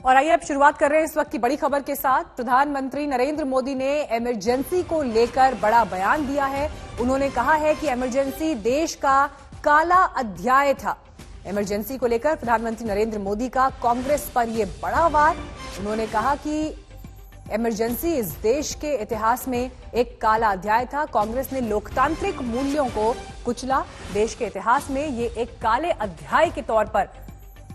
और आइए अब शुरुआत कर रहे हैं इस वक्त की बड़ी खबर के साथ। प्रधानमंत्री नरेंद्र मोदी ने इमरजेंसी को लेकर बड़ा बयान दिया है। उन्होंने कहा है कि इमरजेंसी देश का काला अध्याय था। इमरजेंसी को लेकर प्रधानमंत्री नरेंद्र मोदी का कांग्रेस पर यह बड़ा वार। उन्होंने कहा कि इमरजेंसी इस देश के इतिहास में एक काला अध्याय था। कांग्रेस ने लोकतांत्रिक मूल्यों को कुचला। देश के इतिहास में ये एक काले अध्याय के तौर पर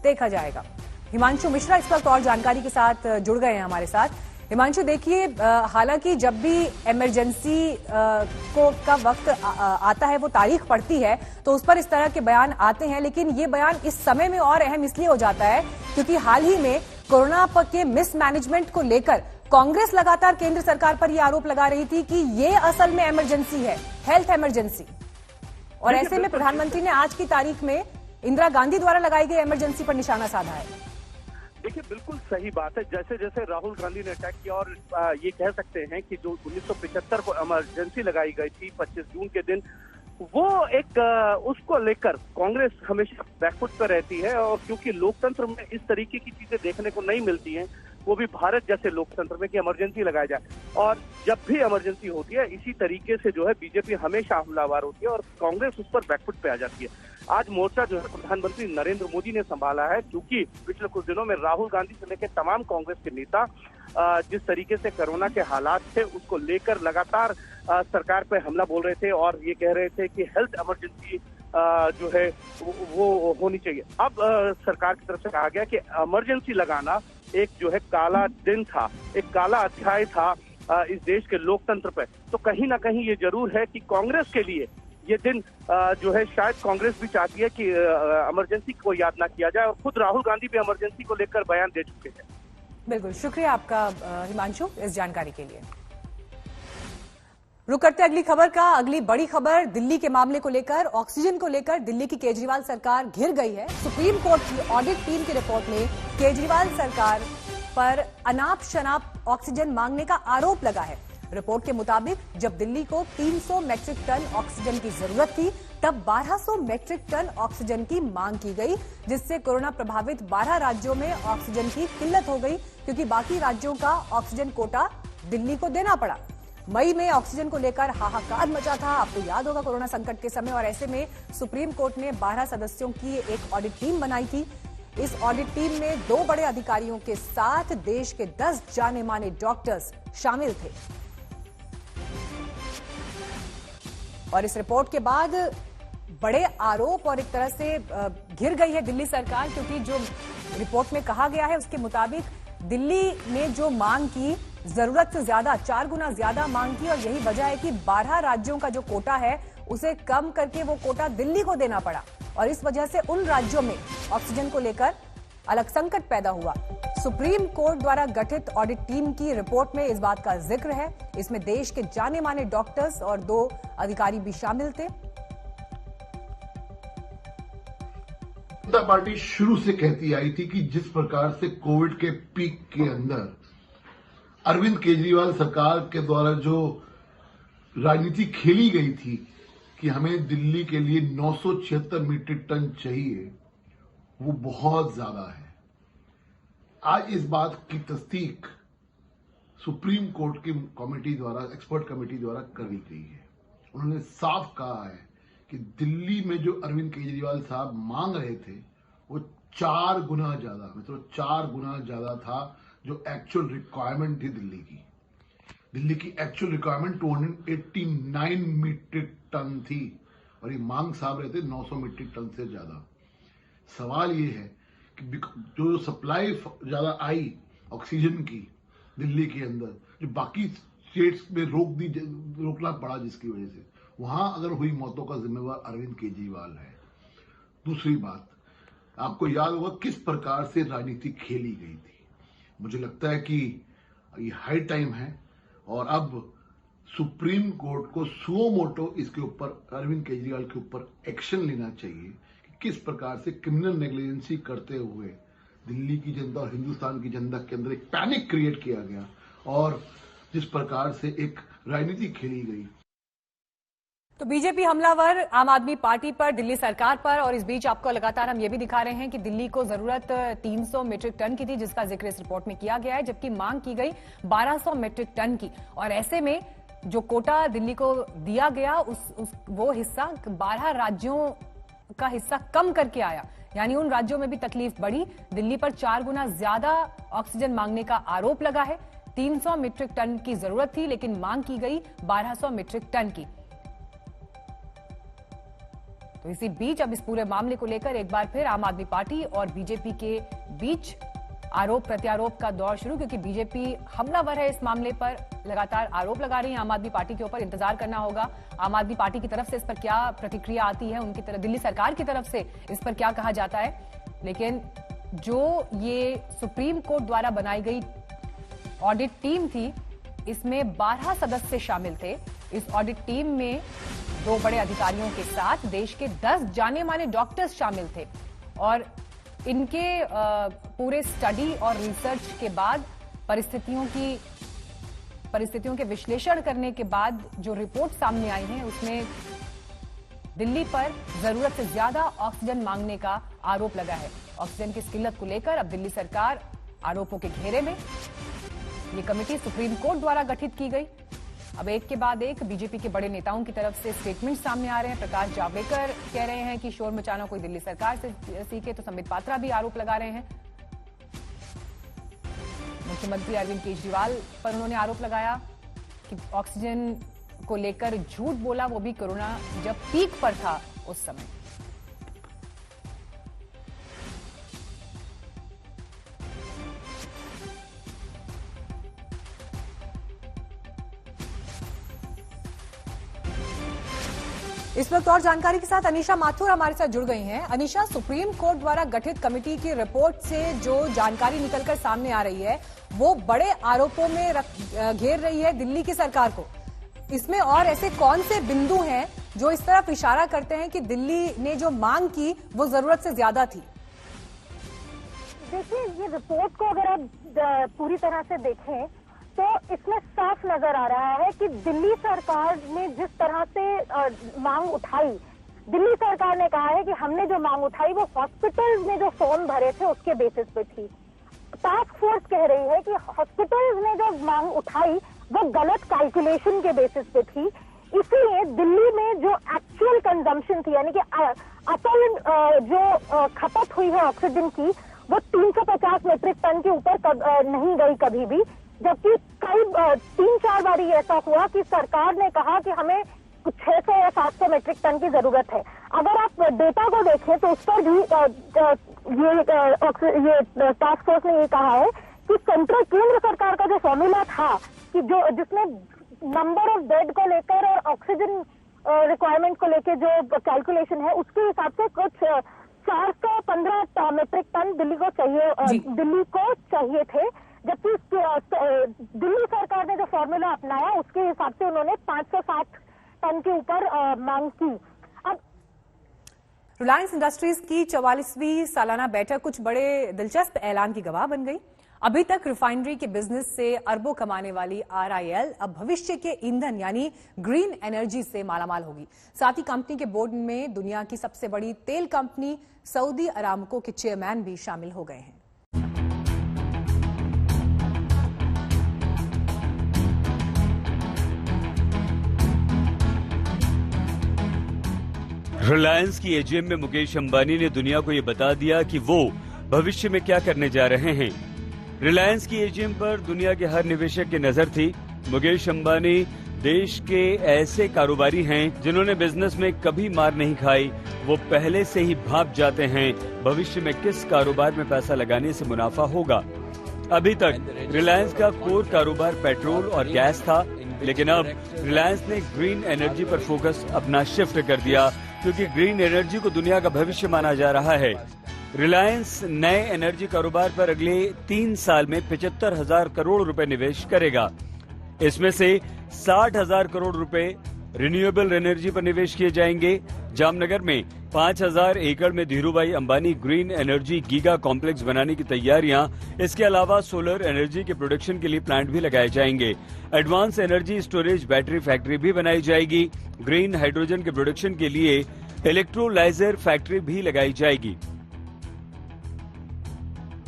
देखा जाएगा। हिमांशु मिश्रा इस वक्त और जानकारी के साथ जुड़ गए हैं हमारे साथ। हिमांशु, देखिए, हालांकि जब भी इमरजेंसी का वक्त आता है, वो तारीख पड़ती है, तो उस पर इस तरह के बयान आते हैं, लेकिन ये बयान इस समय में और अहम इसलिए हो जाता है क्योंकि हाल ही में कोरोना के मिसमैनेजमेंट को लेकर कांग्रेस लगातार केंद्र सरकार पर यह आरोप लगा रही थी कि ये असल में इमरजेंसी है, हेल्थ इमरजेंसी। और ऐसे में प्रधानमंत्री ने आज की तारीख में इंदिरा गांधी द्वारा लगाई गई इमरजेंसी पर निशाना साधा है। देखिए, बिल्कुल सही बात है। जैसे जैसे राहुल गांधी ने अटैक किया और ये कह सकते हैं कि जो 1975 को इमरजेंसी लगाई गई थी 25 जून के दिन, वो एक उसको लेकर कांग्रेस हमेशा बैकफुट पर रहती है। और क्योंकि लोकतंत्र में इस तरीके की चीजें देखने को नहीं मिलती हैं, वो भी भारत जैसे लोकतंत्र में कि इमरजेंसी लगाया जाए। और जब भी इमरजेंसी होती है इसी तरीके से जो है बीजेपी हमेशा हमलावर होती है और कांग्रेस उस पर बैकफुट पे आ जाती है। आज मोर्चा जो है प्रधानमंत्री नरेंद्र मोदी ने संभाला है, क्योंकि पिछले कुछ दिनों में राहुल गांधी से लेकर तमाम कांग्रेस के नेता जिस तरीके से कोरोना के हालात थे उसको लेकर लगातार सरकार पे हमला बोल रहे थे और ये कह रहे थे कि हेल्थ इमरजेंसी जो है वो होनी चाहिए। अब सरकार की तरफ से कहा गया कि इमरजेंसी लगाना एक जो है काला दिन था, एक काला अध्याय था इस देश के लोकतंत्र पे। तो कहीं ना कहीं ये जरूर है कि कांग्रेस के लिए ये दिन जो है, शायद कांग्रेस भी चाहती है कि इमरजेंसी को याद ना किया जाए। और खुद राहुल गांधी भी इमरजेंसी को लेकर बयान दे चुके हैं। बिल्कुल, शुक्रिया आपका हिमांशु इस जानकारी के लिए। रुक करते अगली खबर का। अगली बड़ी खबर दिल्ली के मामले को लेकर, ऑक्सीजन को लेकर दिल्ली की केजरीवाल सरकार घिर गई है। सुप्रीम कोर्ट की ऑडिट टीम की रिपोर्ट में केजरीवाल सरकार पर अनाप शनाप ऑक्सीजन मांगने का आरोप लगा है। रिपोर्ट के मुताबिक जब दिल्ली को 300 मैट्रिक टन ऑक्सीजन की जरूरत थी, तब 1200 मैट्रिक टन ऑक्सीजन की मांग की गई, जिससे कोरोना प्रभावित 12 राज्यों में ऑक्सीजन की किल्लत हो गई, क्योंकि बाकी राज्यों का ऑक्सीजन कोटा दिल्ली को देना पड़ा। मई में ऑक्सीजन को लेकर हाहाकार मचा था, आपको याद होगा, कोरोना संकट के समय। और ऐसे में सुप्रीम कोर्ट ने 12 सदस्यों की एक ऑडिट टीम बनाई थी। इस ऑडिट टीम में 2 बड़े अधिकारियों के साथ देश के 10 जाने माने डॉक्टर्स शामिल थे। और इस रिपोर्ट के बाद बड़े आरोप और एक तरह से घिर गई है दिल्ली सरकार, क्योंकि जो रिपोर्ट में कहा गया है उसके मुताबिक दिल्ली ने जो मांग की, जरूरत से ज्यादा 4 गुना ज्यादा मांग की, और यही वजह है कि 12 राज्यों का जो कोटा है उसे कम करके वो कोटा दिल्ली को देना पड़ा। और इस वजह से उन राज्यों में ऑक्सीजन को लेकर अलग संकट पैदा हुआ। सुप्रीम कोर्ट द्वारा गठित ऑडिट टीम की रिपोर्ट में इस बात का जिक्र है। इसमें देश के जाने माने डॉक्टर्स और 2 अधिकारी भी शामिल थे। जनता पार्टी शुरू से कहती आई थी कि जिस प्रकार से कोविड के पीक के अंदर अरविंद केजरीवाल सरकार के द्वारा जो राजनीति खेली गई थी कि हमें दिल्ली के लिए 976 मीट्रिक टन चाहिए, वो बहुत ज्यादा है। आज इस बात की तस्दीक सुप्रीम कोर्ट की कमेटी द्वारा, एक्सपर्ट कमेटी द्वारा करी गई है। उन्होंने साफ कहा है कि दिल्ली में जो अरविंद केजरीवाल साहब मांग रहे थे वो 4 गुना ज्यादा, मतलब 4 गुना ज्यादा था जो एक्चुअल रिक्वायरमेंट थी दिल्ली की। दिल्ली की एक्चुअल रिक्वायरमेंट 289 मीट्रिक टन थी और ये मांग साहब रहे थे 900 मीट्रिक टन से ज्यादा। सवाल ये है कि जो सप्लाई ज्यादा आई ऑक्सीजन की दिल्ली के अंदर, जो बाकी स्टेट्स में रोकना पड़ा, जिसकी वजह से वहां अगर हुई मौतों का जिम्मेवार अरविंद केजरीवाल है। दूसरी बात, आपको याद होगा किस प्रकार से राजनीति खेली गई थी। मुझे लगता है कि ये हाई टाइम है और अब सुप्रीम कोर्ट को सुओ मोटो इसके ऊपर, अरविंद केजरीवाल के ऊपर एक्शन लेना चाहिए कि किस प्रकार से क्रिमिनल नेग्लिजेंसी करते हुए दिल्ली की जनता और हिंदुस्तान की जनता के अंदर एक पैनिक क्रिएट किया गया और जिस प्रकार से एक राजनीति खेली गई। तो बीजेपी हमलावर आम आदमी पार्टी पर, दिल्ली सरकार पर, और इस बीच आपको लगातार हम ये भी दिखा रहे हैं कि दिल्ली को जरूरत 300 मीट्रिक टन की थी, जिसका जिक्र इस रिपोर्ट में किया गया है, जबकि मांग की गई 1200 मीट्रिक टन की। और ऐसे में जो कोटा दिल्ली को दिया गया वो हिस्सा 12 राज्यों का हिस्सा कम करके आया, यानी उन राज्यों में भी तकलीफ बढ़ी। दिल्ली पर 4 गुना ज्यादा ऑक्सीजन मांगने का आरोप लगा है। 300 मीट्रिक टन की जरूरत थी, लेकिन मांग की गई 1200 मीट्रिक टन की। तो इसी बीच अब इस पूरे मामले को लेकर एक बार फिर आम आदमी पार्टी और बीजेपी के बीच आरोप प्रत्यारोप का दौर शुरू, क्योंकि बीजेपी हमलावर है इस मामले पर, लगातार आरोप लगा रही है आम आदमी पार्टी के ऊपर। इंतजार करना होगा आम आदमी पार्टी की तरफ से इस पर क्या प्रतिक्रिया आती है, उनकी तरफ दिल्ली सरकार की तरफ से इस पर क्या कहा जाता है। लेकिन जो ये सुप्रीम कोर्ट द्वारा बनाई गई ऑडिट टीम थी, इसमें 12 सदस्य शामिल थे। इस ऑडिट टीम में 2 बड़े अधिकारियों के साथ देश के 10 जाने माने डॉक्टर्स शामिल थे, और इनके पूरे स्टडी और रिसर्च के बाद परिस्थितियों के विश्लेषण करने के बाद जो रिपोर्ट सामने आई है, उसमें दिल्ली पर जरूरत से ज्यादा ऑक्सीजन मांगने का आरोप लगा है। ऑक्सीजन की किल्लत को लेकर अब दिल्ली सरकार आरोपों के घेरे में। ये कमेटी सुप्रीम कोर्ट द्वारा गठित की गई। अब एक के बाद एक बीजेपी के बड़े नेताओं की तरफ से स्टेटमेंट सामने आ रहे हैं। प्रकाश जावड़ेकर कह रहे हैं कि शोर मचाना कोई दिल्ली सरकार से सीखे, तो संबित पात्रा भी आरोप लगा रहे हैं। मुख्यमंत्री अरविंद केजरीवाल पर उन्होंने आरोप लगाया कि ऑक्सीजन को लेकर झूठ बोला, वो भी कोरोना जब पीक पर था उस समय। इस वक्त और जानकारी के साथ अनीशा माथुर हमारे साथ जुड़ गई हैं। अनीशा, सुप्रीम कोर्ट द्वारा गठित कमेटी की रिपोर्ट से जो जानकारी निकलकर सामने आ रही है, वो बड़े आरोपों में घेर रही है दिल्ली की सरकार को। इसमें और ऐसे कौन से बिंदु हैं जो इस तरफ इशारा करते हैं कि दिल्ली ने जो मांग की वो जरूरत से ज्यादा थी? देखिए, ये रिपोर्ट को अगर आप पूरी तरह से देखें तो इसमें साफ नजर आ रहा है कि दिल्ली सरकार ने जिस तरह से मांग उठाई, दिल्ली सरकार ने कहा है कि हमने जो मांग उठाई वो हॉस्पिटल्स ने जो फॉर्म भरे थे उसके बेसिस पे थी। टास्क फोर्स कह रही है कि हॉस्पिटल्स ने जो मांग उठाई वो गलत कैलकुलेशन के बेसिस पे थी। इसीलिए दिल्ली में जो एक्चुअल कंजम्पशन थी, यानी कि असल जो खपत हुई है ऑक्सीजन की, वो 350 मीट्रिक टन के ऊपर नहीं गई कभी भी। जबकि कई 3-4 बार ऐसा हुआ कि सरकार ने कहा कि हमें 600 या 700 मीट्रिक टन की जरूरत है। अगर आप डेटा को देखें तो उस पर भी ये टास्क फोर्स ने ये कहा है कि केंद्र सरकार का जो फॉर्मूला था कि जिसमें नंबर ऑफ बेड को लेकर और ऑक्सीजन रिक्वायरमेंट को लेकर जो कैलकुलेशन है, उसके हिसाब से कुछ 415 मीट्रिक टन दिल्ली को चाहिए थे। जबकि दिल्ली सरकार ने जो फॉर्मूला अपनाया उसके हिसाब से उन्होंने 560 टन के ऊपर मांग की। अब रिलायंस इंडस्ट्रीज की 44वीं सालाना बैठक कुछ बड़े दिलचस्प ऐलान की गवाह बन गई। अभी तक रिफाइनरी के बिजनेस से अरबों कमाने वाली RIL अब भविष्य के ईंधन यानी ग्रीन एनर्जी से मालामाल होगी। साथ ही कंपनी के बोर्ड में दुनिया की सबसे बड़ी तेल कंपनी सऊदी अरामको के चेयरमैन भी शामिल हो गए हैं। रिलायंस की AGM में मुकेश अंबानी ने दुनिया को ये बता दिया कि वो भविष्य में क्या करने जा रहे हैं। रिलायंस की AGM पर दुनिया के हर निवेशक की नजर थी। मुकेश अंबानी देश के ऐसे कारोबारी हैं जिन्होंने बिजनेस में कभी मार नहीं खाई। वो पहले से ही भाप जाते हैं भविष्य में किस कारोबार में पैसा लगाने से मुनाफा होगा। अभी तक रिलायंस का कोर कारोबार पेट्रोल और गैस था, लेकिन अब रिलायंस ने ग्रीन एनर्जी पर फोकस अपना शिफ्ट कर दिया, क्योंकि ग्रीन एनर्जी को दुनिया का भविष्य माना जा रहा है। रिलायंस नए एनर्जी कारोबार पर अगले 3 साल में 75,000 करोड़ रुपए निवेश करेगा। इसमें से 60,000 करोड़ रुपए रिन्यूएबल एनर्जी पर निवेश किए जाएंगे। जामनगर में 5000 एकड़ में Dhirubhai Ambani green energy giga complex बनाने की तैयारियां। इसके अलावा सोलर एनर्जी के प्रोडक्शन के लिए प्लांट भी लगाए जाएंगे। Advance energy storage battery factory भी बनाई जाएगी। ग्रीन हाइड्रोजन के प्रोडक्शन के लिए इलेक्ट्रोलाइजर फैक्ट्री भी लगाई जाएगी।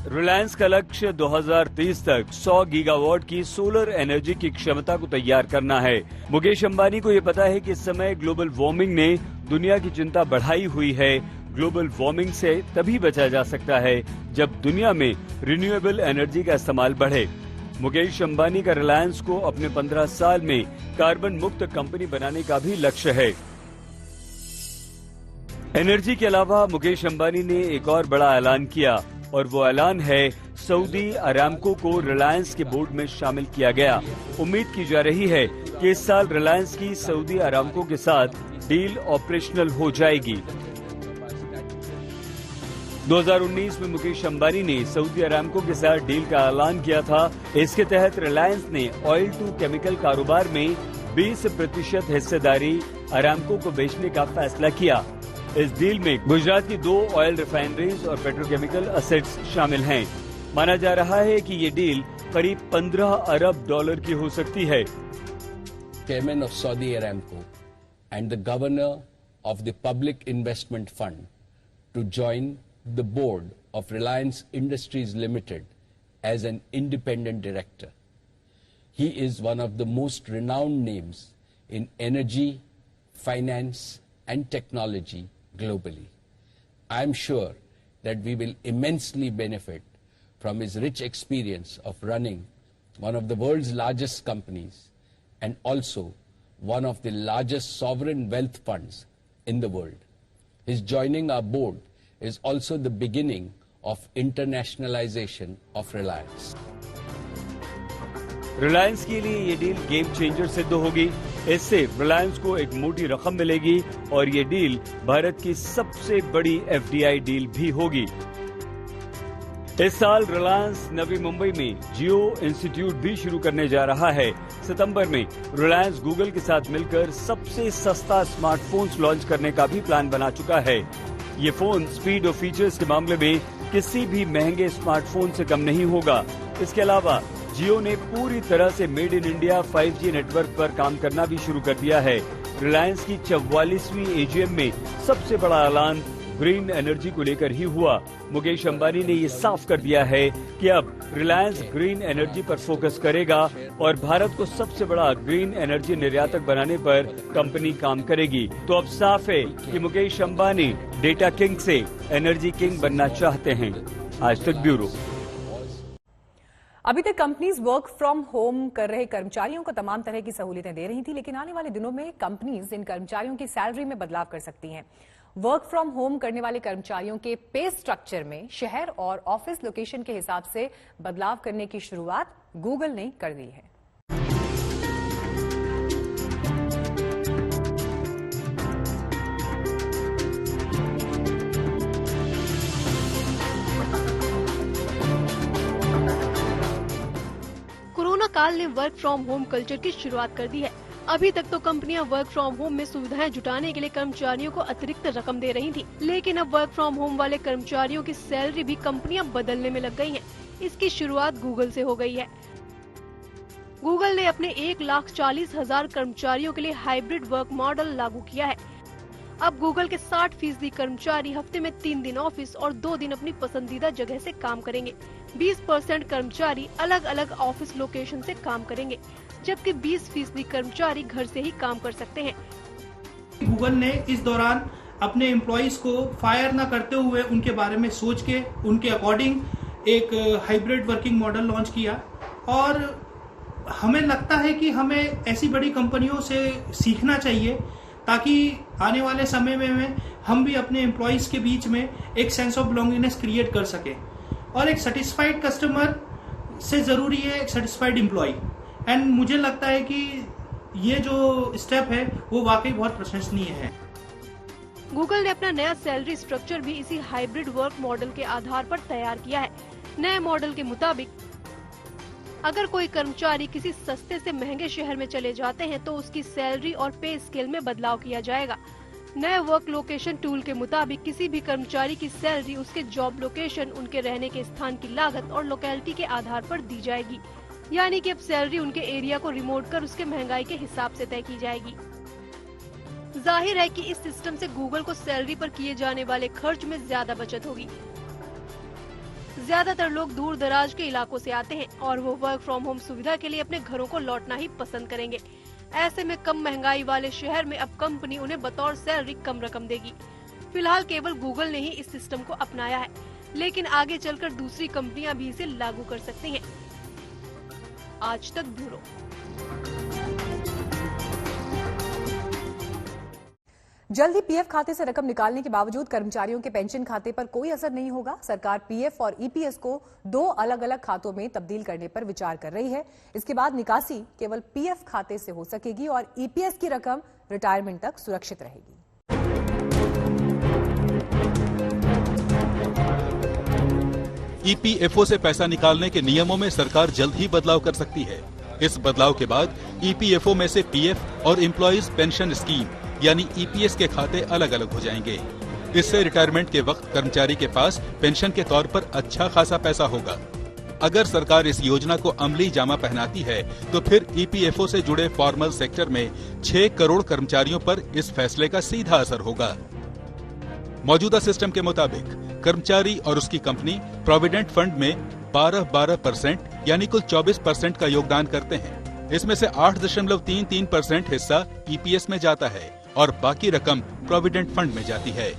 रिलायंस का लक्ष्य 2030 तक 100 गीगावाट की सोलर एनर्जी की क्षमता को तैयार करना है। मुकेश अंबानी को ये पता है कि इस समय ग्लोबल वार्मिंग ने दुनिया की चिंता बढ़ाई हुई है। ग्लोबल वार्मिंग से तभी बचा जा सकता है जब दुनिया में रिन्यूएबल एनर्जी का इस्तेमाल बढ़े। मुकेश अंबानी का रिलायंस को अपने 15 साल में कार्बन मुक्त कंपनी बनाने का भी लक्ष्य है। एनर्जी के अलावा मुकेश अंबानी ने एक और बड़ा ऐलान किया और वो ऐलान है सऊदी अरामको को रिलायंस के बोर्ड में शामिल किया गया। उम्मीद की जा रही है कि इस साल रिलायंस की सऊदी अरामको के साथ डील ऑपरेशनल हो जाएगी। 2019 में मुकेश अंबानी ने सऊदी अरामको के साथ डील का ऐलान किया था। इसके तहत रिलायंस ने ऑयल टू केमिकल कारोबार में 20% हिस्सेदारी अरामको को बेचने का फैसला किया। इस डील में गुजरात की 2 ऑयल रिफाइनरीज और पेट्रोकेमिकल असेट्स शामिल हैं। माना जा रहा है कि ये डील करीब 15 अरब डॉलर की हो सकती है। Chairman of Saudi Aramco and the Governor of the Public Investment Fund to join the board of Reliance Industries Limited as an independent director. He is one of the most renowned names in energy, finance and technology globally. I am sure that we will immensely benefit from his rich experience of running one of the world's largest companies and also one of the largest sovereign wealth funds in the world. His joining our board is also the beginning of internationalization of Reliance. Reliance के लिए ये deal game changer सिद्ध होगी। इससे रिलायंस को एक मोटी रकम मिलेगी और ये डील भारत की सबसे बड़ी एफडीआई डील भी होगी। इस साल रिलायंस नवी मुंबई में जियो इंस्टीट्यूट भी शुरू करने जा रहा है। सितंबर में रिलायंस गूगल के साथ मिलकर सबसे सस्ता स्मार्टफोन्स लॉन्च करने का भी प्लान बना चुका है। ये फोन स्पीड और फीचर्स के मामले में किसी भी महंगे स्मार्टफोन से कम नहीं होगा। इसके अलावा जियो ने पूरी तरह से made in India 5G network पर काम करना भी शुरू कर दिया है। रिलायंस की 44वीं एजीएम में सबसे बड़ा ऐलान ग्रीन एनर्जी को लेकर ही हुआ। मुकेश अंबानी ने ये साफ कर दिया है कि अब रिलायंस ग्रीन एनर्जी पर फोकस करेगा और भारत को सबसे बड़ा ग्रीन एनर्जी निर्यातक बनाने पर कंपनी काम करेगी। तो अब साफ है कि मुकेश अंबानी डेटा किंग से एनर्जी किंग बनना चाहते हैं। आज तक ब्यूरो। अभी तक कंपनीज वर्क फ्रॉम होम कर रहे कर्मचारियों को तमाम तरह की सहूलियतें दे रही थी, लेकिन आने वाले दिनों में कंपनीज इन कर्मचारियों की सैलरी में बदलाव कर सकती हैं। वर्क फ्रॉम होम करने वाले कर्मचारियों के पे स्ट्रक्चर में शहर और ऑफिस लोकेशन के हिसाब से बदलाव करने की शुरुआत गूगल ने कर दी है। कोरोना काल ने वर्क फ्रॉम होम कल्चर की शुरुआत कर दी है। अभी तक तो कंपनियां वर्क फ्रॉम होम में सुविधाएं जुटाने के लिए कर्मचारियों को अतिरिक्त रकम दे रही थी, लेकिन अब वर्क फ्रॉम होम वाले कर्मचारियों की सैलरी भी कंपनियां बदलने में लग गई हैं। इसकी शुरुआत गूगल से हो गई है। गूगल ने अपने 1,40,000 कर्मचारियों के लिए हाइब्रिड वर्क मॉडल लागू किया है। अब गूगल के 60% कर्मचारी हफ्ते में 3 दिन ऑफिस और 2 दिन अपनी पसंदीदा जगह से काम करेंगे। 20% कर्मचारी अलग अलग ऑफिस लोकेशन से काम करेंगे, जबकि 20% कर्मचारी घर से ही काम कर सकते हैं। गूगल ने इस दौरान अपने एम्प्लॉइज को फायर न करते हुए उनके बारे में सोच के उनके अकॉर्डिंग एक हाइब्रिड वर्किंग मॉडल लॉन्च किया और हमें लगता है कि हमें ऐसी बड़ी कंपनियों से सीखना चाहिए ताकि आने वाले समय में हम भी अपने एम्प्लॉइज के बीच में एक सेंस ऑफ बिलोंगिंगनेस क्रिएट कर सके। और एक सेटिस्फाइड कस्टमर से जरूरी है एक सेटिस्फाइड एम्प्लॉय। एंड मुझे लगता है कि ये जो स्टेप है वो वाकई बहुत प्रशंसनीय है। गूगल ने अपना नया सैलरी स्ट्रक्चर भी इसी हाइब्रिड वर्क मॉडल के आधार पर तैयार किया है। नए मॉडल के मुताबिक अगर कोई कर्मचारी किसी सस्ते से महंगे शहर में चले जाते हैं तो उसकी सैलरी और पे स्केल में बदलाव किया जाएगा। नए वर्क लोकेशन टूल के मुताबिक किसी भी कर्मचारी की सैलरी उसके जॉब लोकेशन, उनके रहने के स्थान की लागत और लोकेलिटी के आधार पर दी जाएगी। यानी कि अब सैलरी उनके एरिया को रिमोट कर उसके महंगाई के हिसाब से तय की जाएगी। जाहिर है कि इस सिस्टम से गूगल को सैलरी पर किए जाने वाले खर्च में ज्यादा बचत होगी। ज्यादातर लोग दूर दराज के इलाकों से आते हैं और वो वर्क फ्रॉम होम सुविधा के लिए अपने घरों को लौटना ही पसंद करेंगे। ऐसे में कम महंगाई वाले शहर में अब कंपनी उन्हें बतौर सैलरी कम रकम देगी। फिलहाल केवल गूगल ने ही इस सिस्टम को अपनाया है, लेकिन आगे चलकर दूसरी कंपनियां भी इसे लागू कर सकती हैं। आज तक ब्यूरो। जल्द ही पीएफ खाते से रकम निकालने के बावजूद कर्मचारियों के पेंशन खाते पर कोई असर नहीं होगा। सरकार पीएफ और ईपीएस को 2 अलग अलग खातों में तब्दील करने पर विचार कर रही है। इसके बाद निकासी केवल पीएफ खाते से हो सकेगी और ईपीएस की रकम रिटायरमेंट तक सुरक्षित रहेगी। ईपीएफओ से पैसा निकालने के नियमों में सरकार जल्द ही बदलाव कर सकती है। इस बदलाव के बाद ईपीएफओ में से पीएफ और एम्प्लॉइज पेंशन स्कीम यानी ईपीएस के खाते अलग अलग हो जाएंगे। इससे रिटायरमेंट के वक्त कर्मचारी के पास पेंशन के तौर पर अच्छा खासा पैसा होगा। अगर सरकार इस योजना को अमली जामा पहनाती है तो फिर ईपीएफओ से जुड़े फॉर्मल सेक्टर में 6 करोड़ कर्मचारियों पर इस फैसले का सीधा असर होगा। मौजूदा सिस्टम के मुताबिक कर्मचारी और उसकी कंपनी प्रोविडेंट फंड में 12% यानी कुल 24% का योगदान करते हैं। इसमें से 8.33% हिस्सा ईपीएस में जाता है और बाकी रकम प्रोविडेंट फंड में जाती है।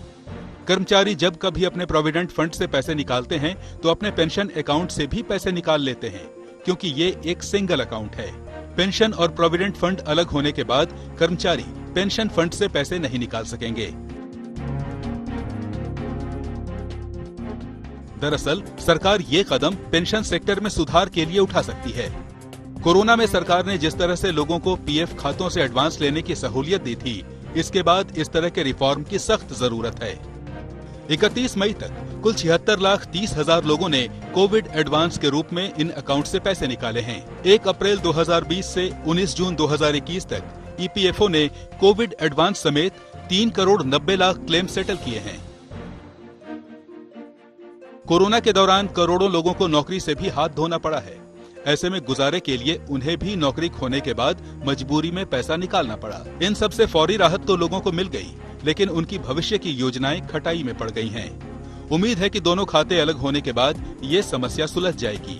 कर्मचारी जब कभी अपने प्रोविडेंट फंड से पैसे निकालते हैं तो अपने पेंशन अकाउंट से भी पैसे निकाल लेते हैं, क्योंकि ये एक सिंगल अकाउंट है। पेंशन और प्रोविडेंट फंड अलग होने के बाद कर्मचारी पेंशन फंड से पैसे नहीं निकाल सकेंगे। दरअसल सरकार ये कदम पेंशन सेक्टर में सुधार के लिए उठा सकती है। कोरोना में सरकार ने जिस तरह से लोगों को पीएफ खातों से एडवांस लेने की सहूलियत दी थी, इसके बाद इस तरह के रिफॉर्म की सख्त जरूरत है। 31 मई तक कुल 76,30,000 लोगों ने कोविड एडवांस के रूप में इन अकाउंट से पैसे निकाले हैं। 1 अप्रैल 2020 से 19 जून 2021 तक ईपीएफओ ने कोविड एडवांस समेत 3 करोड़ 90 लाख क्लेम सेटल किए हैं। कोरोना के दौरान करोड़ों लोगों को नौकरी से भी हाथ धोना पड़ा है। ऐसे में गुजारे के लिए उन्हें भी नौकरी खोने के बाद मजबूरी में पैसा निकालना पड़ा। इन सब से फौरी राहत तो लोगों को मिल गई, लेकिन उनकी भविष्य की योजनाएं खटाई में पड़ गई हैं। उम्मीद है कि दोनों खाते अलग होने के बाद ये समस्या सुलझ जाएगी।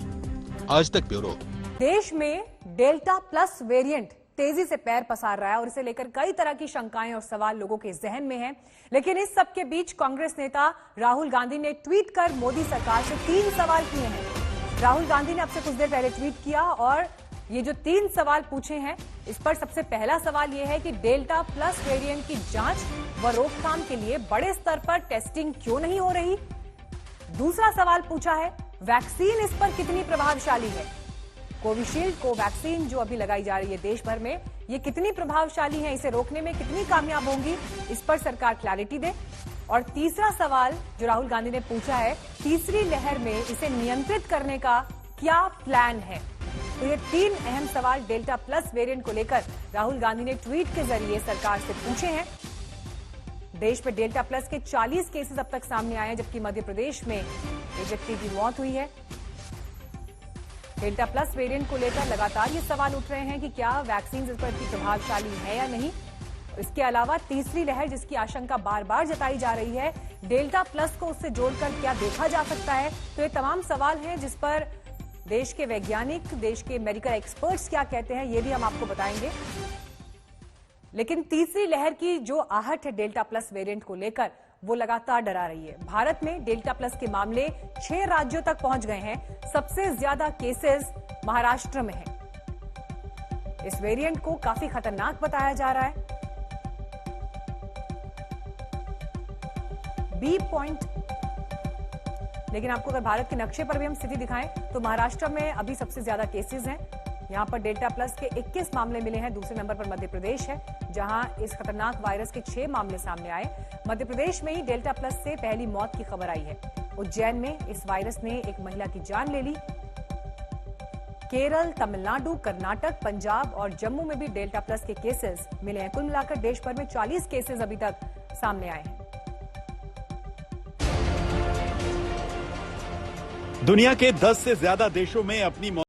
आज तक ब्यूरो। देश में डेल्टा प्लस वेरिएंट तेजी से पैर पसार रहा है और इसे लेकर कई तरह की शंकाएं और सवाल लोगों के जहन में हैं। लेकिन इस सब के बीच कांग्रेस नेता राहुल गांधी ने ट्वीट कर मोदी सरकार से 3 सवाल किए हैं। राहुल गांधी ने अब से कुछ देर पहले ट्वीट किया और ये जो 3 सवाल पूछे हैं, इस पर सबसे पहला सवाल ये है कि डेल्टा प्लस वेरिएंट की जांच व रोकथाम के लिए बड़े स्तर पर टेस्टिंग क्यों नहीं हो रही। दूसरा सवाल पूछा है, वैक्सीन इस पर कितनी प्रभावशाली है। कोविशील्ड को वैक्सीन जो अभी लगाई जा रही है देश भर में, ये कितनी प्रभावशाली है, इसे रोकने में कितनी कामयाब होंगी, इस पर सरकार क्लैरिटी दे। और तीसरा सवाल जो राहुल गांधी ने पूछा है, तीसरी लहर में इसे नियंत्रित करने का क्या प्लान है। तो ये 3 अहम सवाल डेल्टा प्लस वेरिएंट को लेकर राहुल गांधी ने ट्वीट के जरिए सरकार से पूछे हैं। देश में डेल्टा प्लस के 40 केसेस अब तक सामने आए हैं, जबकि मध्य प्रदेश में एक व्यक्ति की मौत हुई है। डेल्टा प्लस वेरिएंट को लेकर लगातार ये सवाल उठ रहे हैं कि क्या वैक्सीन इस पर इतनी प्रभावशाली है या नहीं। इसके अलावा तीसरी लहर जिसकी आशंका बार बार जताई जा रही है, डेल्टा प्लस को उससे जोड़कर क्या देखा जा सकता है। तो ये तमाम सवाल हैं जिस पर देश के वैज्ञानिक, देश के मेडिकल एक्सपर्ट्स क्या कहते हैं, ये भी हम आपको बताएंगे। लेकिन तीसरी लहर की जो आहट है डेल्टा प्लस वेरिएंट को लेकर, वो लगातार डरा रही है। भारत में डेल्टा प्लस के मामले 6 राज्यों तक पहुंच गए हैं। सबसे ज्यादा केसेस महाराष्ट्र में हैं। इस वेरिएंट को काफी खतरनाक बताया जा रहा है। B point. लेकिन आपको अगर भारत के नक्शे पर भी हम स्थिति दिखाएं तो महाराष्ट्र में अभी सबसे ज्यादा केसेस हैं। यहां पर डेल्टा प्लस के 21 मामले मिले हैं। दूसरे नंबर पर मध्य प्रदेश है, जहां इस खतरनाक वायरस के 6 मामले सामने आए। मध्य प्रदेश में ही डेल्टा प्लस से पहली मौत की खबर आई है। उज्जैन में इस वायरस ने एक महिला की जान ले ली। केरल, तमिलनाडु, कर्नाटक, पंजाब और जम्मू में भी डेल्टा प्लस के केसेस मिले हैं। कुल मिलाकर देश भर में 40 केसेस अभी तक सामने आए हैं। दुनिया के 10 से ज्यादा देशों में अपनी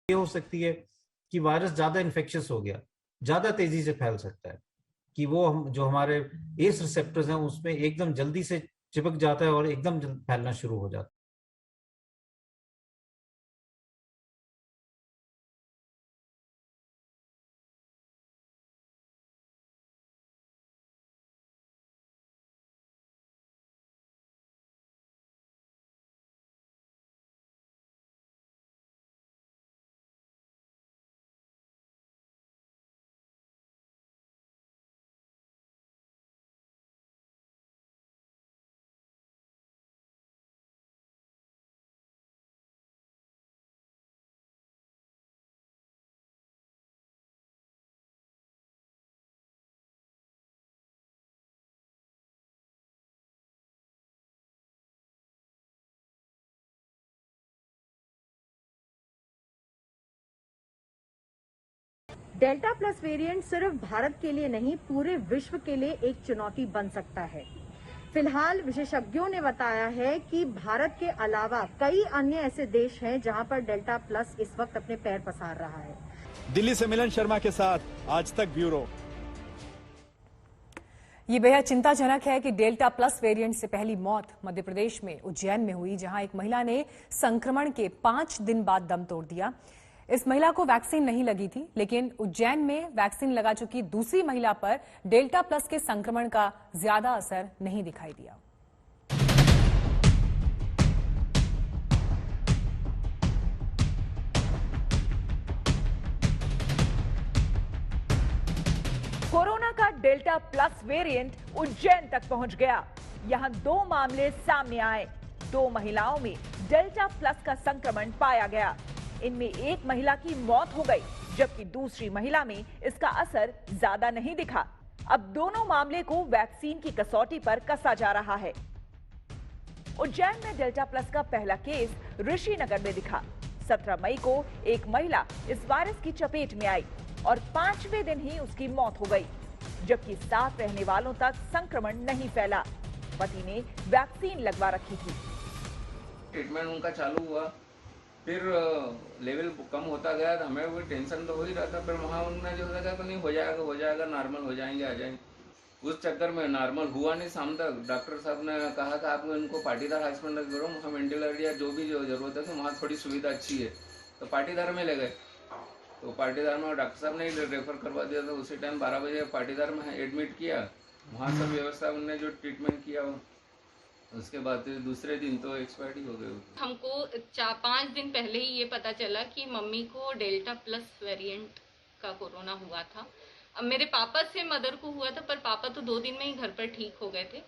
ये हो सकती है कि वायरस ज्यादा इन्फेक्शियस हो गया, ज्यादा तेजी से फैल सकता है, कि वो जो हमारे एस रिसेप्टर्स हैं उसमें एकदम जल्दी से चिपक जाता है और एकदम फैलना शुरू हो जाता है। डेल्टा प्लस वेरिएंट सिर्फ भारत के लिए नहीं, पूरे विश्व के लिए एक चुनौती बन सकता है। फिलहाल विशेषज्ञों ने बताया है कि भारत के अलावा कई अन्य ऐसे देश हैं जहां पर डेल्टा प्लस इस वक्त अपने पैर पसार रहा है। दिल्ली से मिलन शर्मा के साथ आज तक ब्यूरो। ये बेहद चिंताजनक है कि डेल्टा प्लस वेरिएंट से पहली मौत मध्य प्रदेश में उज्जैन में हुई, जहां एक महिला ने संक्रमण के 5 दिन बाद दम तोड़ दिया। इस महिला को वैक्सीन नहीं लगी थी, लेकिन उज्जैन में वैक्सीन लगा चुकी दूसरी महिला पर डेल्टा प्लस के संक्रमण का ज्यादा असर नहीं दिखाई दिया। कोरोना का डेल्टा प्लस वेरिएंट उज्जैन तक पहुंच गया। यहां 2 मामले सामने आए। 2 महिलाओं में डेल्टा प्लस का संक्रमण पाया गया। इनमें एक महिला की मौत हो गई, जबकि दूसरी महिला में इसका असर ज्यादा नहीं दिखा। अब दोनों मामले को वैक्सीन की कसौटी पर कसा जा रहा है। उज्जैन में डेल्टा प्लस का पहला केस ऋषिनगर में दिखा। 17 मई को एक महिला इस वायरस की चपेट में आई और 5वें दिन ही उसकी मौत हो गई, जबकि साथ रहने वालों तक संक्रमण नहीं फैला। पति ने वैक्सीन लगवा रखी थी। ट्रीटमेंट उनका चालू हुआ, फिर लेवल कम होता गया तो हमें वो टेंशन तो हो ही रहा था। फिर वहाँ उन्होंने जो लगा तो नहीं हो जाएगा, नॉर्मल हो जाएंगे, आ जाएंगे। उस चक्कर में नॉर्मल हुआ नहीं। शाम तक डॉक्टर साहब ने कहा था आपको इनको पाटीदार हॉस्पिटल करो, वहाँ वेंटिलेटर या जो भी जरूरत है तो वहाँ थोड़ी सुविधा अच्छी है, तो पाटीदार में ले गए। तो पाटीदार में डॉक्टर साहब ने रेफर करवा दिया था। उसी टाइम 12 बजे पाटीदार में एडमिट किया। वहाँ सब व्यवस्था उन्होंने जो ट्रीटमेंट किया उसके बाद दूसरे दिन तो एक्सपायरी हो गई। हमको 4-5 दिन पहले ही ये पता चला कि मम्मी को डेल्टा प्लस वेरिएंट का कोरोना हुआ था। अब मेरे पापा से मदर को हुआ था, पर पापा तो तो 2 दिन में ही घर पर ठीक हो गए थे,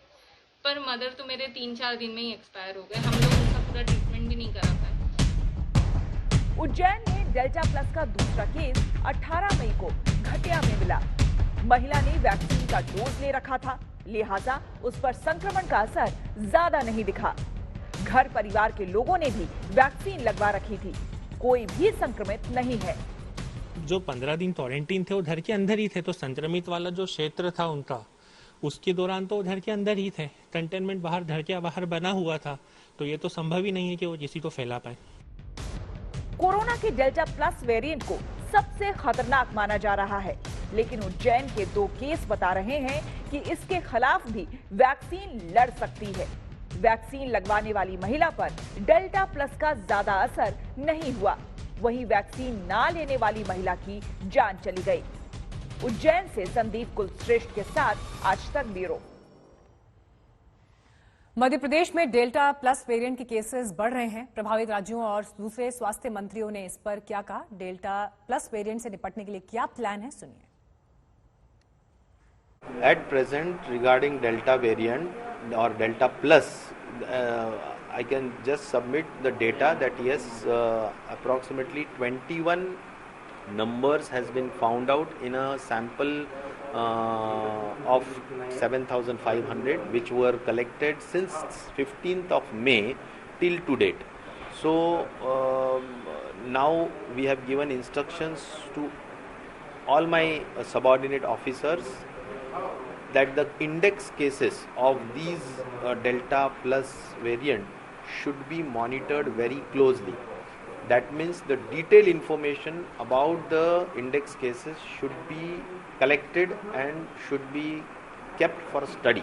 पर मदर तो मेरे 3-4 दिन में ही एक्सपायर हो गए। हम लोग उनका पूरा ट्रीटमेंट भी नहीं करा पाए। उज्जैन में डेल्टा प्लस का दूसरा केस 18 मई को घटिया में मिला। महिला ने वैक्सीन का डोज ले रखा था, लिहाजा उस पर संक्रमण का असर ज्यादा नहीं दिखा। घर परिवार के लोगों ने भी वैक्सीन लगवा रखी थी, कोई भी संक्रमित नहीं है। जो 15 दिन क्वारंटीन थे वो घर के अंदर ही थे, तो संक्रमित वाला जो क्षेत्र था उनका, उसके दौरान तो घर के अंदर ही थे। कंटेनमेंट बाहर घर के बाहर बना हुआ था, तो ये तो संभव ही नहीं है कि वो किसी को फैला पाए। कोरोना के डेल्टा प्लस वेरिएंट को सबसे खतरनाक माना जा रहा है, लेकिन उज्जैन के 2 केस बता रहे हैं कि इसके खिलाफ भी वैक्सीन लड़ सकती है। वैक्सीन लगवाने वाली महिला पर डेल्टा प्लस का ज्यादा असर नहीं हुआ, वहीं वैक्सीन ना लेने वाली महिला की जान चली गई। उज्जैन से संदीप कुलश्रेष्ठ के साथ आज तक ब्यूरो। मध्य प्रदेश में डेल्टा प्लस वेरिएंट के केसेस बढ़ रहे हैं। प्रभावित राज्यों और दूसरे स्वास्थ्य मंत्रियों ने इस पर क्या कहा, डेल्टा प्लस वेरिएंट से निपटने के लिए क्या प्लान है, सुनिए। At present, regarding Delta variant or Delta plus, I can just submit the data that yes, approximately 21 numbers has been found out in a sample of 7,500 which were collected since 15th of May till to date. So now we have given instructions to all my subordinate officers that the index cases of these Delta plus variant should be monitored very closely. That means the detailed information about the index cases should be collected and should be kept for study.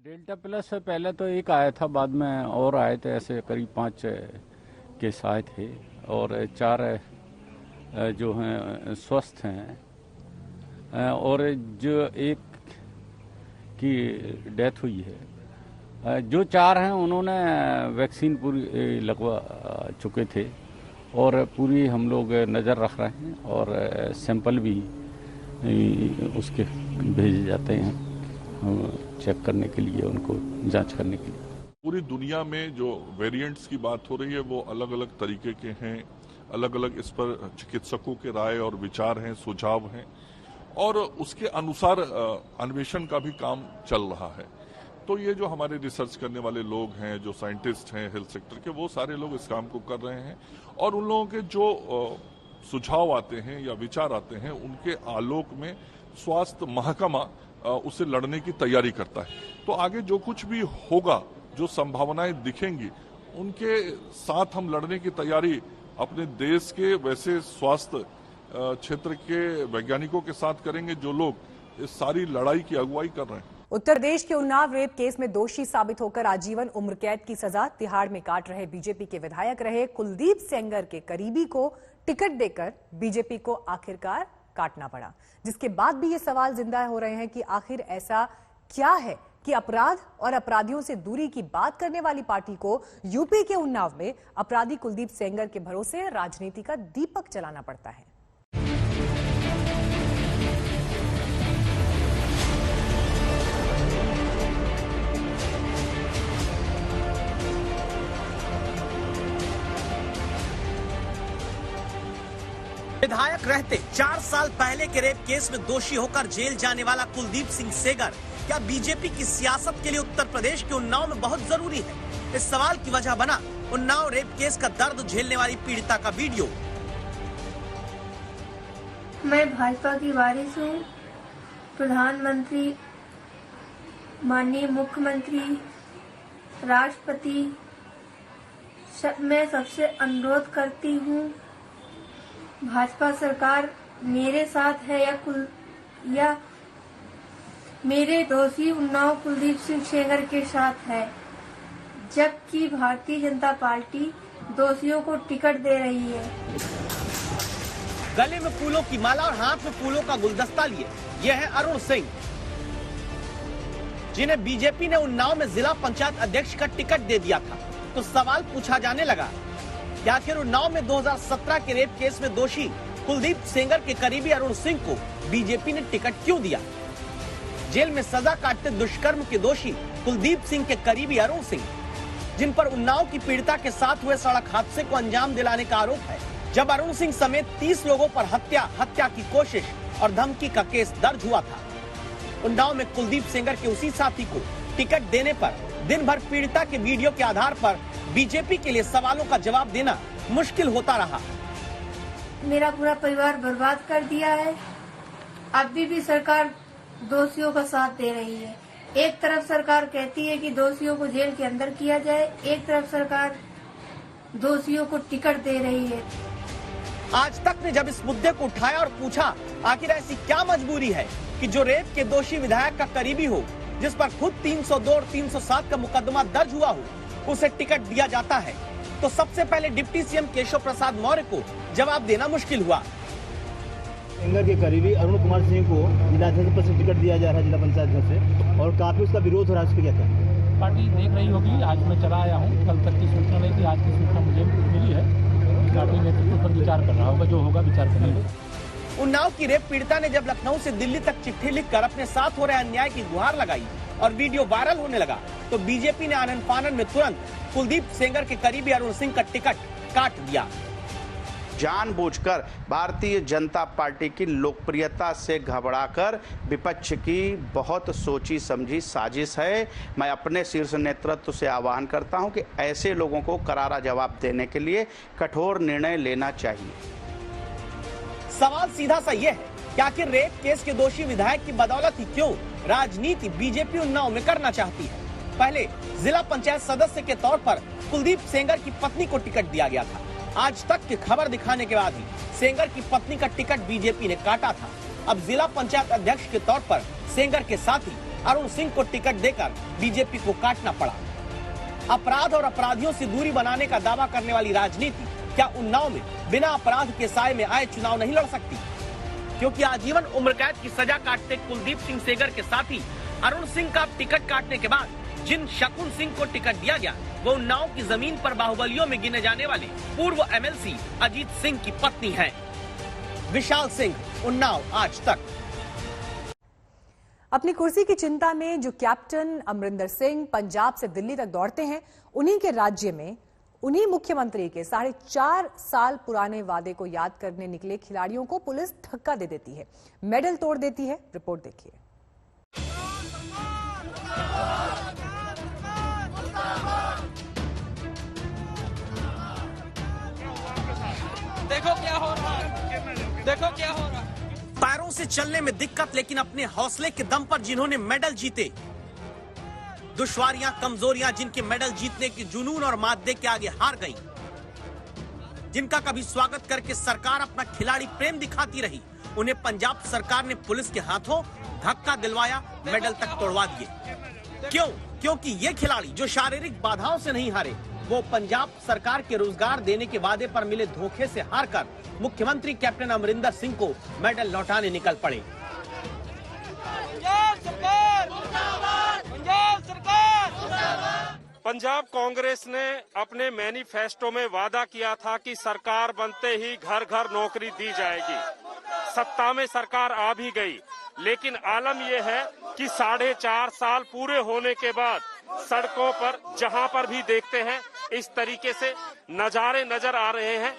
Delta plus से पहले तो एक आया था, बाद में और आए थे, ऐसे करीब 5 केस आए थे और 4 जो हैं स्वस्थ हैं और जो एक की डेथ हुई है। जो 4 हैं उन्होंने वैक्सीन पूरी लगवा चुके थे और पूरी हम लोग नज़र रख रहे हैं और सैंपल भी उसके भेजे जाते हैं चेक करने के लिए, उनको जांच करने के लिए। पूरी दुनिया में जो वेरिएंट्स की बात हो रही है वो अलग अलग तरीके के हैं, अलग अलग इस पर चिकित्सकों के राय और विचार हैं, सुझाव हैं और उसके अनुसार अन्वेषण का भी काम चल रहा है। तो ये जो हमारे रिसर्च करने वाले लोग हैं, जो साइंटिस्ट हैं हेल्थ सेक्टर के, वो सारे लोग इस काम को कर रहे हैं और उन लोगों के जो सुझाव आते हैं या विचार आते हैं उनके आलोक में स्वास्थ्य महकमा उसे लड़ने की तैयारी करता है। तो आगे जो कुछ भी होगा, जो संभावनाएं दिखेंगी, उनके साथ हम लड़ने की तैयारी अपने देश के वैसे स्वास्थ्य क्षेत्र के वैज्ञानिकों के साथ करेंगे जो लोग इस सारी लड़ाई की अगुवाई कर रहे हैं। उत्तर प्रदेश के उन्नाव रेप केस में दोषी साबित होकर आजीवन उम्र कैद की सजा तिहाड़ में काट रहे बीजेपी के विधायक रहे कुलदीप सेंगर के करीबी को टिकट देकर बीजेपी को आखिरकार काटना पड़ा, जिसके बाद भी ये सवाल जिंदा हो रहे हैं कि आखिर ऐसा क्या है कि अपराध और अपराधियों से दूरी की बात करने वाली पार्टी को यूपी के उन्नाव में अपराधी कुलदीप सेंगर के भरोसे राजनीति का दीपक जलाना पड़ता है। विधायक रहते 4 साल पहले के रेप केस में दोषी होकर जेल जाने वाला कुलदीप सिंह सेंगर क्या बीजेपी की सियासत के लिए उत्तर प्रदेश के उन्नाव में बहुत जरूरी है? इस सवाल की वजह बना उन्नाव रेप केस का दर्द झेलने वाली पीड़िता का वीडियो। मैं भाजपा की वारिस हूँ। प्रधानमंत्री, माननीय मुख्यमंत्री, राष्ट्रपति, मैं सबसे अनुरोध करती हूँ, भाजपा सरकार मेरे साथ है या मेरे दोषी उन्नाव कुलदीप सिंह सेंगर के साथ है, जबकि भारतीय जनता पार्टी दोषियों को टिकट दे रही है। गले में फूलों की माला और हाथ में फूलों का गुलदस्ता लिए यह है अरुण सिंह, जिन्हें बीजेपी ने उन्नाव में जिला पंचायत अध्यक्ष का टिकट दे दिया था। तो सवाल पूछा जाने लगा कि आखिर उन्नाव में 2017 के रेप केस में दोषी कुलदीप सेंगर के करीबी अरुण सिंह को बीजेपी ने टिकट क्यों दिया? जेल में सजा काटते दुष्कर्म के दोषी कुलदीप सिंह के करीबी अरुण सिंह, जिन पर उन्नाव की पीड़िता के साथ हुए सड़क हादसे को अंजाम दिलाने का आरोप है। जब अरुण सिंह समेत 30 लोगों पर हत्या की कोशिश और धमकी का केस दर्ज हुआ था। उन्नाव में कुलदीप सेंगर के उसी साथी को टिकट देने पर दिन भर पीड़िता के वीडियो के आधार पर बीजेपी के लिए सवालों का जवाब देना मुश्किल होता रहा। मेरा पूरा परिवार बर्बाद कर दिया है। अभी भी सरकार दोषियों का साथ दे रही है। एक तरफ सरकार कहती है कि दोषियों को जेल के अंदर किया जाए, एक तरफ सरकार दोषियों को टिकट दे रही है। आज तक ने जब इस मुद्दे को उठाया और पूछा आखिर ऐसी क्या मजबूरी है कि जो रेप के दोषी विधायक का करीबी हो, जिस पर खुद 302 और 307 का मुकदमा दर्ज हुआ हो, उसे टिकट दिया जाता है, तो सबसे पहले डिप्टी सीएम केशव प्रसाद मौर्य को जवाब देना मुश्किल हुआ। सेंगर के करीबी अरुण कुमार सिंह को जिला अध्यक्ष पद से टिकट दिया जा रहा है, जिला पंचायत अध्यक्ष से, और काफी उसका विरोध हो रहा है। उस पर क्या कहना? पार्टी देख रही होगी। आज मैं चला आया हूँ, कल तक की सूचना नहीं थी, आज की सूचना मुझे मिली है। पार्टी नेतृत्व पर विचार कर रहा होगा, जो होगा विचार करेंगे। उन्नाव की रेप पीड़िता ने जब लखनऊ से दिल्ली तक चिट्ठी लिखकर अपने साथ हो रहे अन्याय की गुहार लगाई और वीडियो वायरल होने लगा, तो बीजेपी ने आनन फानन में तुरंत कुलदीप सेंगर के करीबी अरुण सिंह का टिकट काट दिया। जानबूझकर भारतीय जनता पार्टी की लोकप्रियता से घबराकर विपक्ष की बहुत सोची समझी साजिश है। मैं अपने शीर्ष नेतृत्व से आह्वान करता हूं कि ऐसे लोगों को करारा जवाब देने के लिए कठोर निर्णय लेना चाहिए। सवाल सीधा सा यह है कि आखिर रेप केस के दोषी विधायक की बदौलत ही क्यों राजनीति बीजेपी उन्नाव में करना चाहती है। पहले जिला पंचायत सदस्य के तौर पर कुलदीप सेंगर की पत्नी को टिकट दिया गया था। आज तक की खबर दिखाने के बाद ही सेंगर की पत्नी का टिकट बीजेपी ने काटा था। अब जिला पंचायत अध्यक्ष के तौर पर सेंगर के साथी अरुण सिंह को टिकट देकर बीजेपी को काटना पड़ा। अपराध और अपराधियों से दूरी बनाने का दावा करने वाली राजनीति क्या उन्नाव में बिना अपराध के साए में आए चुनाव नहीं लड़ सकती? क्योंकि आजीवन उम्र कैद की सजा काटते कुलदीप सिंह सेंगर के साथी अरुण सिंह का टिकट काटने के बाद जिन शकुन सिंह को टिकट दिया गया, वो उन्नाव की जमीन पर बाहुबलियों में गिने जाने वाले पूर्व एमएलसी अजीत सिंह की पत्नी हैं। विशाल सिंह, उन्नाव आज तक। अपनी कुर्सी की चिंता में जो कैप्टन अमरिंदर सिंह पंजाब से दिल्ली तक दौड़ते हैं, उन्हीं के राज्य में उन्हीं मुख्यमंत्री के 4.5 साल पुराने वादे को याद करने निकले खिलाड़ियों को पुलिस धक्का दे देती है, मेडल तोड़ देती है। रिपोर्ट देखिए। देखो क्या हो रहा है, देखो क्या हो रहा है। पैरों से चलने में दिक्कत, लेकिन अपने हौसले के दम पर जिन्होंने मेडल जीते, दुश्वारियां, कमजोरियां जिनके मेडल जीतने के जुनून और मादे के आगे हार गई, जिनका कभी स्वागत करके सरकार अपना खिलाड़ी प्रेम दिखाती रही, उन्हें पंजाब सरकार ने पुलिस के हाथों धक्का दिलवाया, मेडल तक तोड़वा दिए। क्यों? क्योंकि ये खिलाड़ी जो शारीरिक बाधाओं से नहीं हारे, वो पंजाब सरकार के रोजगार देने के वादे पर मिले धोखे से हारकर मुख्यमंत्री कैप्टन अमरिंदर सिंह को मेडल लौटाने निकल पड़े। पंजाब कांग्रेस ने अपने मैनिफेस्टो में वादा किया था कि सरकार बनते ही घर घर नौकरी दी जाएगी। सत्ता में सरकार आ भी गई, लेकिन आलम यह है कि 4.5 साल पूरे होने के बाद सड़कों पर जहां पर भी देखते हैं इस तरीके से नजारे नजर आ रहे हैं।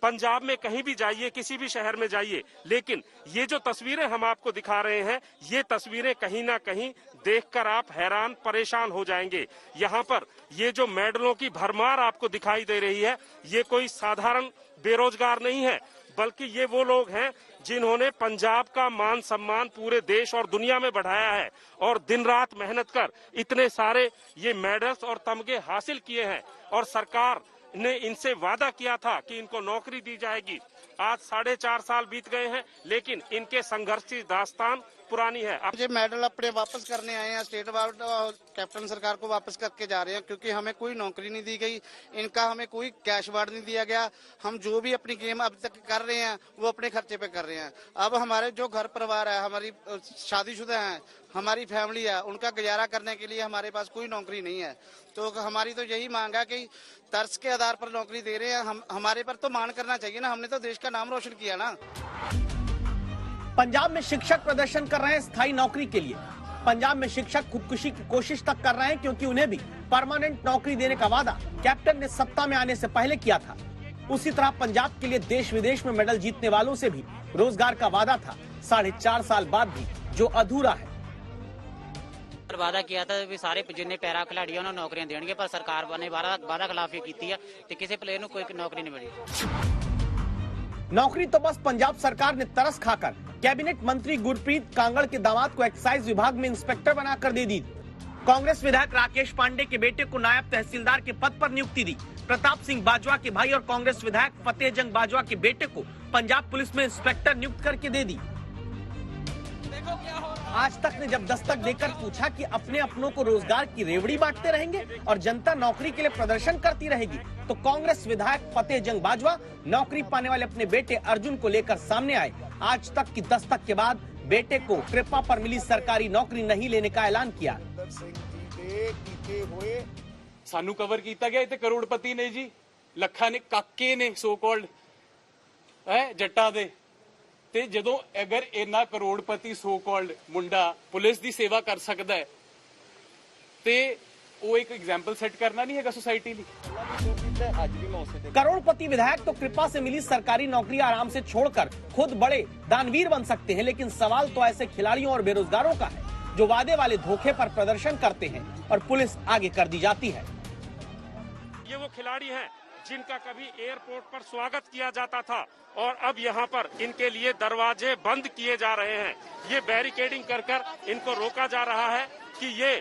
पंजाब में कहीं भी जाइए, किसी भी शहर में जाइए, लेकिन ये जो तस्वीरें हम आपको दिखा रहे हैं, ये तस्वीरें कहीं ना कहीं देखकर आप हैरान परेशान हो जाएंगे। यहाँ पर ये जो मेडलों की भरमार आपको दिखाई दे रही है, ये कोई साधारण बेरोजगार नहीं है, बल्कि ये वो लोग हैं जिन्होंने पंजाब का मान सम्मान पूरे देश और दुनिया में बढ़ाया है और दिन रात मेहनत कर इतने सारे ये मेडल्स और तमगे हासिल किए हैं। और सरकार ने इनसे वादा किया था कि इनको नौकरी दी जाएगी। आज 4.5 साल बीत गए हैं, लेकिन इनके संघर्ष की दास्तान पुरानी है। ये मेडल अपने वापस करने आए हैं, स्टेट अवार्ड कैप्टन सरकार को वापस करके जा रहे हैं, क्योंकि हमें कोई नौकरी नहीं दी गई, इनका हमें कोई कैश अवार्ड नहीं दिया गया। हम जो भी अपनी गेम अब तक कर रहे हैं वो अपने खर्चे पे कर रहे हैं। अब हमारे जो घर परिवार है, हमारी शादीशुदा हैं, हमारी फैमिली है, उनका गुजारा करने के लिए हमारे पास कोई नौकरी नहीं है। तो हमारी तो यही मांग है कि तर्ज के आधार पर नौकरी दे रहे हैं, हमारे पर तो मान करना चाहिए ना, हमने तो देश का नाम रोशन किया ना। पंजाब में शिक्षक प्रदर्शन कर रहे हैं स्थायी नौकरी के लिए। पंजाब में शिक्षक खुदकुशी की कोशिश तक कर रहे हैं क्योंकि उन्हें भी परमानेंट नौकरी देने का वादा कैप्टन ने सत्ता में आने से पहले किया था। उसी तरह पंजाब के लिए देश विदेश में मेडल जीतने वालों से भी रोजगार का वादा था, 4.5 साल बाद भी जो अधूरा है। वादा किया था भी सारे जिन्ने पैरा खिलाड़ी उन्होंने नौकरियां देंगे, पर सरकार ने वादा खिलाफी की है तो किसी प्लेयर को कोई नौकरी नहीं मिली। नौकरी तो बस पंजाब सरकार ने तरस खाकर कैबिनेट मंत्री गुरप्रीत कांगड़ के दामाद को एक्साइज विभाग में इंस्पेक्टर बनाकर दे दी। कांग्रेस विधायक राकेश पांडे के बेटे को नायब तहसीलदार के पद पर नियुक्ति दी। प्रताप सिंह बाजवा के भाई और कांग्रेस विधायक फतेह जंग बाजवा के बेटे को पंजाब पुलिस में इंस्पेक्टर नियुक्त करके दे दी। आज तक ने जब दस्तक देकर पूछा कि अपने अपनों को रोजगार की रेवड़ी बांटते रहेंगे और जनता नौकरी के लिए प्रदर्शन करती रहेगी, तो कांग्रेस विधायक फतेह जंग बाजवा नौकरी पाने वाले अपने बेटे अर्जुन को लेकर सामने आए। आज तक की दस्तक के बाद बेटे को कृपा पर मिली सरकारी नौकरी नहीं लेने का ऐलान किया। सानू कवर किया गया इतने करोड़पति ने जी, लखा ने काके ने सो कॉल्ड है जट्टा दे ते जदों अगर इन्ना करोड़पति सो कॉल्ड मुंडा पुलिस की सेवा कर सकता है ते वो एक एग्जाम्पल सेट करना नहीं है सोसाइटी लिए। करोड़पति विधायक तो कृपा से मिली सरकारी नौकरी आराम से छोड़कर खुद बड़े दानवीर बन सकते हैं, लेकिन सवाल तो ऐसे खिलाड़ियों और बेरोजगारों का है जो वादे वाले धोखे पर प्रदर्शन करते हैं और पुलिस आगे कर दी जाती है। ये वो खिलाड़ी हैं जिनका कभी एयरपोर्ट पर स्वागत किया जाता था और अब यहाँ पर इनके लिए दरवाजे बंद किए जा रहे हैं। ये बैरिकेडिंग कर कर इनको रोका जा रहा है कि ये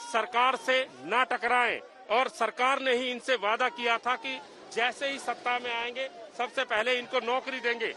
सरकार से ना टकराएं, और सरकार ने ही इनसे वादा किया था कि जैसे ही सत्ता में आएंगे सबसे पहले इनको नौकरी देंगे।